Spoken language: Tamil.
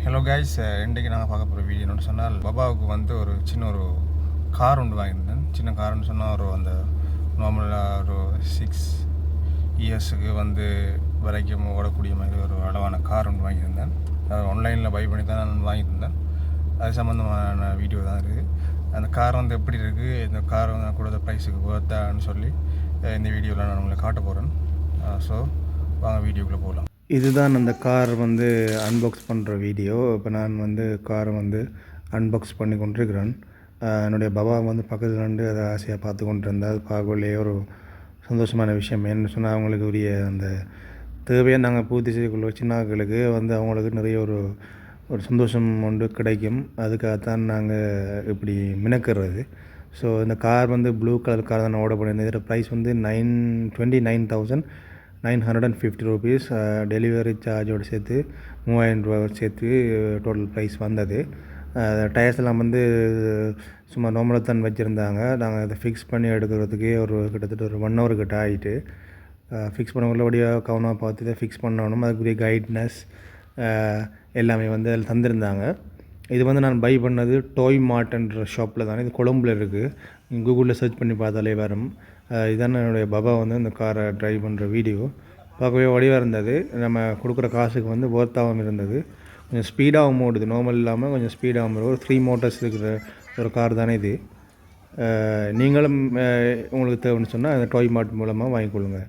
ஹலோ கைஸ், இன்றைக்கு நாங்கள் பார்க்க போகிற வீடியோ என்னென்னு சொன்னால், பாபாவுக்கு வந்து ஒரு சின்ன ஒரு கார் ஒன்று வாங்கியிருந்தேன். சின்ன கார்னு சொன்னால் ஒரு அந்த நார்மலாக ஒரு 6 இயர்ஸுக்கு வந்து வரைக்கும் ஓடக்கூடிய மாதிரி ஒரு அளவான கார் ஒன்று வாங்கியிருந்தேன். அது ஆன்லைனில் பை பண்ணி தான் நான் வாங்கியிருந்தேன். அது சம்மந்தமான வீடியோ தான் இருக்குது. அந்த கார் வந்து எப்படி இருக்குது, இந்த கார் வந்து நான் கொடுத்த ப்ரைஸுக்கு போத்தான்னு சொல்லி இந்த வீடியோவில் நான் உங்களை காட்ட போகிறேன். ஸோ வாங்க வீடியோக்குள்ளே போகலாம். இதுதான் அந்த கார் வந்து அன்பாக்ஸ் பண்ணுற வீடியோ. இப்போ நான் வந்து காரை வந்து அன்பாக்ஸ் பண்ணி கொண்டிருக்கிறேன். என்னுடைய பாபா வந்து பக்கத்தில் நின்று அதை ஆசையாக பார்த்து கொண்டு இருந்தால் அது பார்க்கலையே ஒரு சந்தோஷமான விஷயம். என்ன சொன்னால் அவங்களுக்கு உரிய அந்த தேவையை நாங்கள் பூர்த்தி செய்யக்குள்ள சின்னாக்களுக்கு வந்து அவங்களுக்கு நிறைய ஒரு சந்தோஷம் ஒன்று கிடைக்கும். அதுக்காகத்தான் நாங்கள் இப்படி மினக்கிறது. ஸோ இந்த கார் வந்து ப்ளூ கலர் கார் தான் ஆர்டர் பண்ணியிருந்தேன். இதோட ப்ரைஸ் வந்து 29,950 rupees. டெலிவரி சார்ஜோடு சேர்த்து 3000 ரூபா சேர்த்து டோட்டல் ப்ரைஸ் வந்தது. டயர்ஸ் எல்லாம் வந்து சும்மா நார்மலாக தான் வச்சுருந்தாங்க. நாங்கள் அதை ஃபிக்ஸ் பண்ணி எடுக்கிறதுக்கே கிட்டத்தட்ட ஒரு 1 hour கிட்ட ஆகிட்டு ஃபிக்ஸ் பண்ணவங்களோடைய கவனமாக பார்த்து இதை ஃபிக்ஸ் பண்ணணும். அதுக்குரிய கைட்னஸ் எல்லாமே வந்து அதில் தந்திருந்தாங்க. இது வந்து நான் பை பண்ணது டாய் மார்ட்ன்ற ஷாப்பில் தானே. இது கொழும்பில் இருக்குது. கூகுளில் சர்ச் பண்ணி பார்த்தாலே வரும். இதுதான் என்னுடைய பாபா வந்து இந்த காரை ட்ரைவ் பண்ணுற வீடியோ. பார்க்கவே வடிவாக இருந்தது. நம்ம கொடுக்குற காசுக்கு வந்து ஒர்த்தாகவும் இருந்தது. கொஞ்சம் ஸ்பீடாகவும் ஓடுது. நார்மல் இல்லாமல் கொஞ்சம் ஸ்பீடாகவும் ஒரு 3 motors இருக்கிற ஒரு கார் தானே இது. நீங்களும் உங்களுக்கு தேவைன்னு சொன்னால் அந்த டாய் மார்ட் மூலமாக வாங்கிக்கொள்ளுங்க.